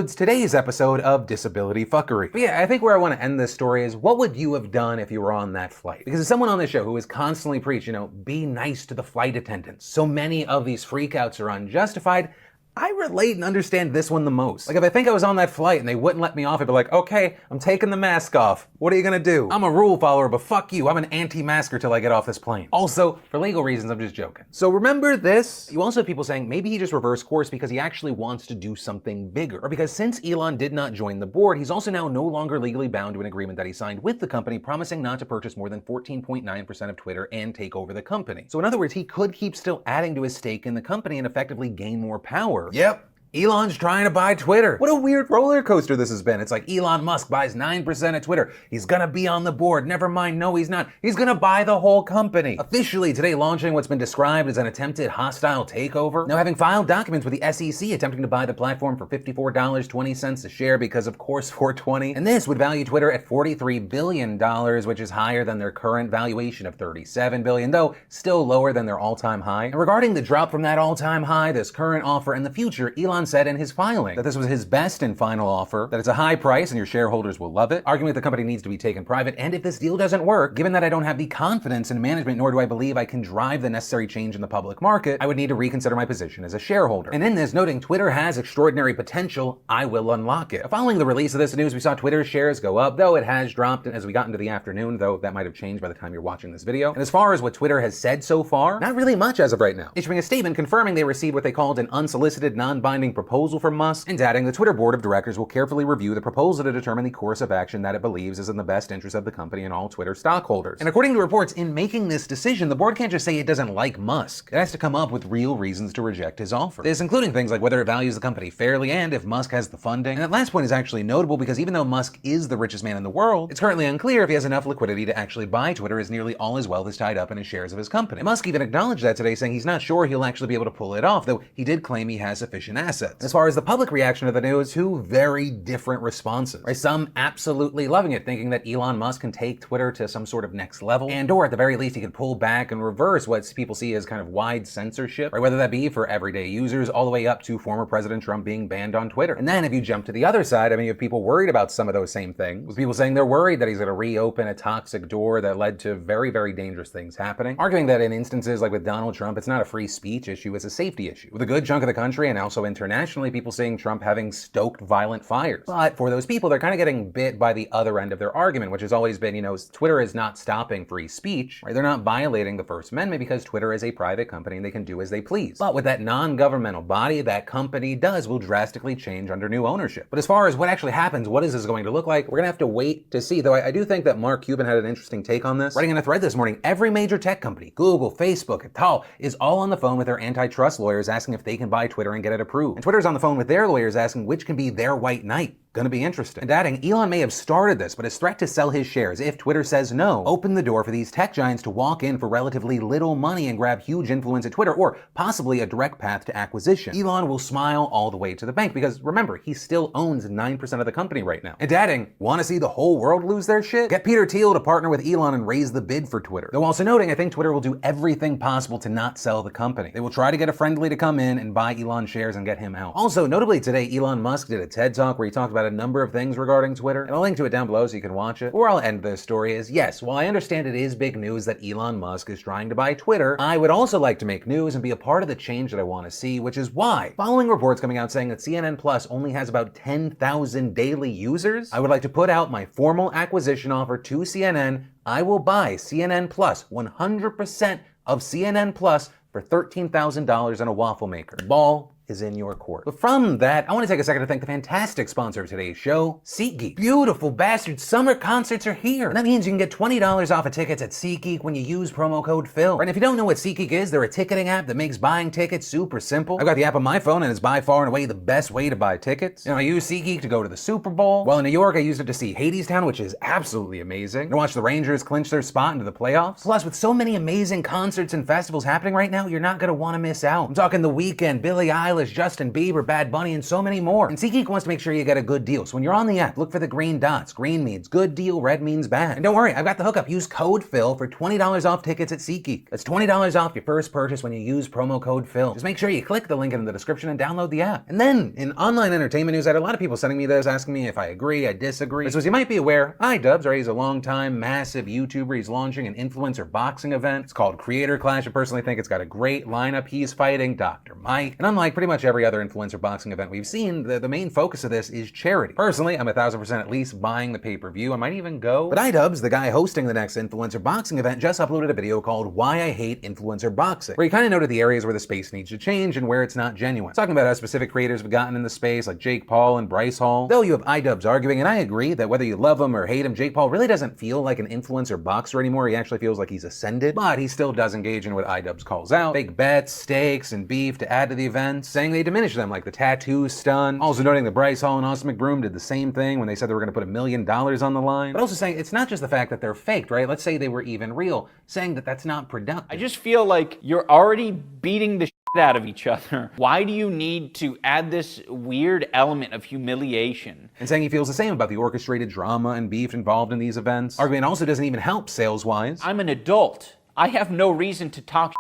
Today's episode of Disability Fuckery. But yeah, I think where I want to end this story is, what would you have done if you were on that flight? Because as someone on this show who has constantly preached, be nice to the flight attendants, so many of these freakouts are unjustified, I relate and understand this one the most. Like, if I think I was on that flight and they wouldn't let me off, I'd be like, okay, I'm taking the mask off. What are you gonna do? I'm a rule follower, but fuck you. I'm an anti-masker till I get off this plane. Also, for legal reasons, I'm just joking. So remember this? You also have people saying maybe he just reversed course because he actually wants to do something bigger. Or because since Elon did not join the board, he's also now no longer legally bound to an agreement that he signed with the company, promising not to purchase more than 14.9% of Twitter and take over the company. So in other words, he could keep still adding to his stake in the company and effectively gain more power. Yep. Elon's trying to buy Twitter. What a weird roller coaster this has been. It's like Elon Musk buys 9% of Twitter. He's gonna be on the board. Never mind, no he's not. He's gonna buy the whole company. Officially today launching what's been described as an attempted hostile takeover. Now having filed documents with the SEC attempting to buy the platform for $54.20 a share because of course 420. And this would value Twitter at $43 billion, which is higher than their current valuation of $37 billion, though still lower than their all-time high. And regarding the drop from that all-time high, this current offer, and the future, Elon said in his filing that this was his best and final offer, that it's a high price and your shareholders will love it, arguing that the company needs to be taken private, and if this deal doesn't work, given that I don't have the confidence in management, nor do I believe I can drive the necessary change in the public market, I would need to reconsider my position as a shareholder. And in this, noting Twitter has extraordinary potential, I will unlock it. Following the release of this news, we saw Twitter's shares go up, though it has dropped as we got into the afternoon, though that might have changed by the time you're watching this video. And as far as what Twitter has said so far, not really much as of right now, issuing a statement confirming they received what they called an unsolicited, non-binding proposal from Musk, and adding the Twitter board of directors will carefully review the proposal to determine the course of action that it believes is in the best interest of the company and all Twitter stockholders. And according to reports, in making this decision, the board can't just say it doesn't like Musk. It has to come up with real reasons to reject his offer. This including things like whether it values the company fairly and if Musk has the funding. And that last point is actually notable because even though Musk is the richest man in the world, it's currently unclear if he has enough liquidity to actually buy Twitter, as nearly all his wealth is tied up in his shares of his company. And Musk even acknowledged that today, saying he's not sure he'll actually be able to pull it off, though he did claim he has sufficient assets. As far as the public reaction to the news, two very different responses. Right? Some absolutely loving it, thinking that Elon Musk can take Twitter to some sort of next level, and or at the very least he can pull back and reverse what people see as kind of wide censorship, right? Whether that be for everyday users all the way up to former President Trump being banned on Twitter. And then if you jump to the other side, you have people worried about some of those same things, with people saying they're worried that he's going to reopen a toxic door that led to very, very dangerous things happening, arguing that in instances like with Donald Trump, it's not a free speech issue, it's a safety issue. With a good chunk of the country and also internationally, people seeing Trump having stoked violent fires. But for those people, they're kind of getting bit by the other end of their argument, which has always been, Twitter is not stopping free speech, right? They're not violating the First Amendment because Twitter is a private company and they can do as they please. But what that non-governmental body, that company does, will drastically change under new ownership. But as far as what actually happens, what is this going to look like, we're gonna have to wait to see. Though I do think that Mark Cuban had an interesting take on this. Writing in a thread this morning, every major tech company, Google, Facebook, et al., is all on the phone with their antitrust lawyers asking if they can buy Twitter and get it approved. And Twitter's on the phone with their lawyers asking which can be their white knight. Gonna be interesting. And adding, Elon may have started this, but his threat to sell his shares if Twitter says no opened the door for these tech giants to walk in for relatively little money and grab huge influence at Twitter, or possibly a direct path to acquisition. Elon will smile all the way to the bank because remember, he still owns 9% of the company right now. And adding, want to see the whole world lose their shit? Get Peter Thiel to partner with Elon and raise the bid for Twitter. Though also noting, I think Twitter will do everything possible to not sell the company. They will try to get a friendly to come in and buy Elon shares and get him out. Also, notably today, Elon Musk did a TED Talk where he talked about a number of things regarding Twitter, and I'll link to it down below so you can watch it. Where I'll end this story is, yes, while I understand it is big news that Elon Musk is trying to buy Twitter, I would also like to make news and be a part of the change that I want to see, which is why, following reports coming out saying that CNN Plus only has about 10,000 daily users, I would like to put out my formal acquisition offer to CNN. I will buy CNN Plus, 100% of CNN Plus, for $13,000 and a waffle maker. The ball is in your court. But from that, I want to take a second to thank the fantastic sponsor of today's show, SeatGeek. Beautiful bastards, summer concerts are here. And that means you can get $20 off of tickets at SeatGeek when you use promo code Phil. Right, and if you don't know what SeatGeek is, they're a ticketing app that makes buying tickets super simple. I've got the app on my phone and it's by far and away the best way to buy tickets. I use SeatGeek to go to the Super Bowl. While in New York, I used it to see Hadestown, which is absolutely amazing. To watch the Rangers clinch their spot into the playoffs. Plus, with so many amazing concerts and festivals happening right now, you're not gonna want to miss out. I'm talking The Weeknd, Billie Eilish, well as Justin Bieber, Bad Bunny, and so many more. And SeatGeek wants to make sure you get a good deal. So when you're on the app, look for the green dots. Green means good deal, red means bad. And don't worry, I've got the hookup. Use code Phil for $20 off tickets at SeatGeek. That's $20 off your first purchase when you use promo code Phil. Just make sure you click the link in the description and download the app. And then, in online entertainment news, I had a lot of people sending me this, asking me if I agree, I disagree. So as you might be aware, iDubbbz, right, he's a long-time, massive YouTuber. He's launching an influencer boxing event. It's called Creator Clash. I personally think it's got a great lineup. He's fighting Dr. Mike. And unlike pretty much every other influencer boxing event we've seen, the main focus of this is charity. Personally, I'm 1,000% at least buying the pay-per-view. I might even go. But iDubbbz, the guy hosting the next influencer boxing event, just uploaded a video called Why I Hate Influencer Boxing, where he kind of noted the areas where the space needs to change and where it's not genuine. Talking about how specific creators have gotten in the space, like Jake Paul and Bryce Hall. Though you have iDubbbz arguing, and I agree that whether you love him or hate him, Jake Paul really doesn't feel like an influencer boxer anymore. He actually feels like he's ascended, but he still does engage in what iDubbbz calls out fake bets, stakes, and beef to add to the event, saying they diminish them, like the tattoo stun. Also noting that Bryce Hall and Austin McBroom did the same thing when they said they were going to put $1 million on the line. But also saying it's not just the fact that they're faked, right? Let's say they were even real, saying that that's not productive. I just feel like you're already beating the shit out of each other. Why do you need to add this weird element of humiliation? And saying he feels the same about the orchestrated drama and beef involved in these events. Arguing also doesn't even help sales-wise. I'm an adult. I have no reason to talk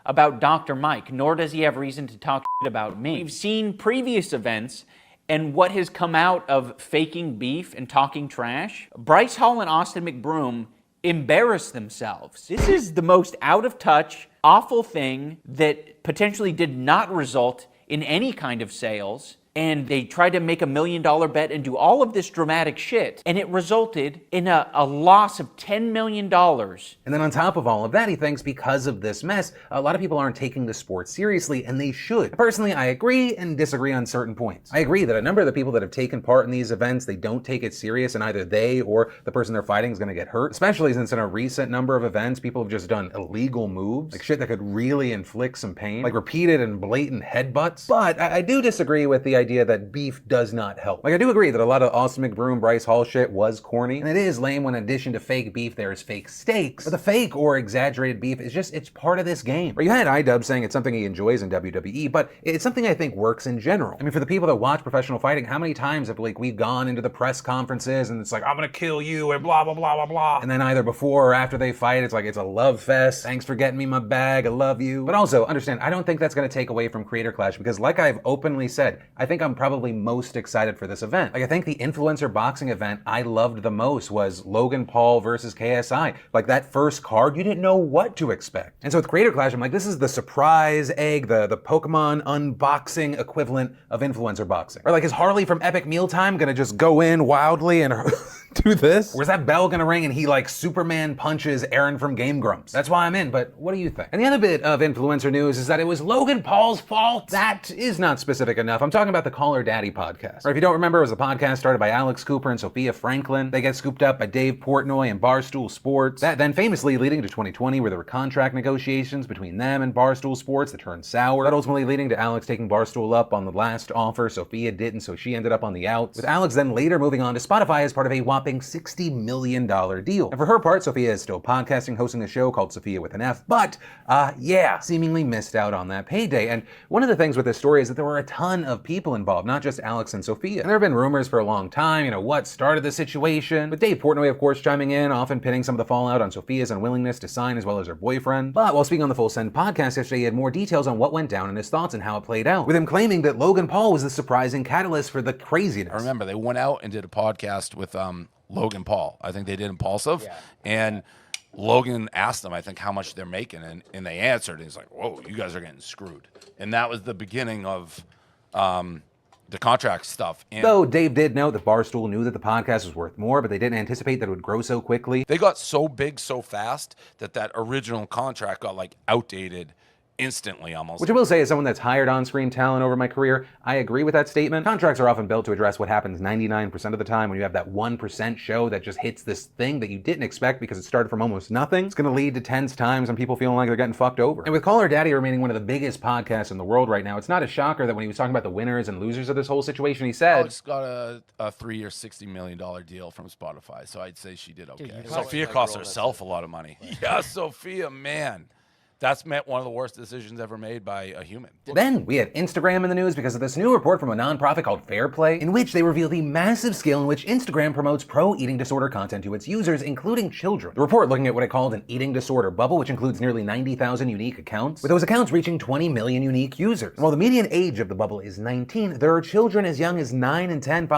about Dr. Mike, nor does he have reason to talk about me. We've seen previous events and what has come out of faking beef and talking trash. Bryce Hall and Austin McBroom embarrass themselves. This is the most out of touch, awful thing that potentially did not result in any kind of sales. And they tried to make $1 million bet and do all of this dramatic shit. And it resulted in a loss of $10 million. And then on top of all of that, he thinks because of this mess, a lot of people aren't taking the sport seriously, and they should. Personally, I agree and disagree on certain points. I agree that a number of the people that have taken part in these events, they don't take it serious, and either they or the person they're fighting is going to get hurt. Especially since in a recent number of events, people have just done illegal moves, like shit that could really inflict some pain, like repeated and blatant headbutts. But I do disagree with the idea that beef does not help. Like, I do agree that a lot of Austin McBroom, Bryce Hall shit was corny, and it is lame when in addition to fake beef, there is fake stakes. But the fake or exaggerated beef is just, it's part of this game. Or you had iDubbbz saying it's something he enjoys in WWE, but it's something I think works in general. I mean, for the people that watch professional fighting, how many times have we've gone into the press conferences and it's like, I'm gonna kill you and blah, blah, blah, blah, blah. And then either before or after they fight, it's like, it's a love fest. Thanks for getting me my bag. I love you. But also, understand, I don't think that's gonna take away from Creator Clash because like I've openly said, I think I'm probably most excited for this event. Like, I think the influencer boxing event I loved the most was Logan Paul versus KSI. Like, that first card, you didn't know what to expect. And so with Creator Clash, I'm like, this is the surprise egg, the Pokemon unboxing equivalent of influencer boxing. Or like, is Harley from Epic Mealtime gonna just go in wildly and do this? Or is that bell gonna ring and he like Superman punches Aaron from Game Grumps? That's why I'm in, but what do you think? And the other bit of influencer news is that it was Logan Paul's fault. That is not specific enough. I'm talking about the Call Her Daddy podcast. Or if you don't remember, it was a podcast started by Alex Cooper and Sophia Franklin. They get scooped up by Dave Portnoy and Barstool Sports. That then famously leading to 2020 where there were contract negotiations between them and Barstool Sports that turned sour. That ultimately leading to Alex taking Barstool up on the last offer. Sophia didn't, so she ended up on the outs. With Alex then later moving on to Spotify as part of a whopping $60 million deal. And for her part, Sophia is still podcasting, hosting a show called Sophia with an F, but yeah, seemingly missed out on that payday. And one of the things with this story is that there were a ton of people involved, not just Alex and Sophia. And there have been rumors for a long time, what started the situation, with Dave Portnoy, of course, chiming in, often pinning some of the fallout on Sophia's unwillingness to sign as well as her boyfriend. But while speaking on the Full Send podcast yesterday, he had more details on what went down and his thoughts and how it played out, with him claiming that Logan Paul was the surprising catalyst for the craziness. I remember they went out and did a podcast with Logan Paul. I think they did Impulsive. Yeah. And Logan asked them, I think, how much they're making, and they answered. And he's like, whoa, you guys are getting screwed. And that was the beginning of the contract stuff. And though Dave did note that Barstool knew that the podcast was worth more, but they didn't anticipate that it would grow so quickly. They got so big so fast that original contract got outdated instantly almost. Which I will say, as someone that's hired on-screen talent over my career, I agree with that statement. Contracts are often built to address what happens 99% of the time when you have that 1% show that just hits this thing that you didn't expect because it started from almost nothing. It's gonna lead to tense times and people feeling like they're getting fucked over. And with Call Her Daddy remaining one of the biggest podcasts in the world right now, it's not a shocker that when he was talking about the winners and losers of this whole situation, he said, Alex got a 3-year, $60 million deal from Spotify, so I'd say she did okay. Sophia cost herself a lot of money. Yeah, Sophia, man. That's meant one of the worst decisions ever made by a human. Then we had Instagram in the news because of this new report from a nonprofit called Fair Play, in which they reveal the massive scale in which Instagram promotes pro-eating disorder content to its users, including children. The report looking at what it called an eating disorder bubble, which includes nearly 90,000 unique accounts, with those accounts reaching 20 million unique users. And while the median age of the bubble is 19, there are children as young as 9 and 10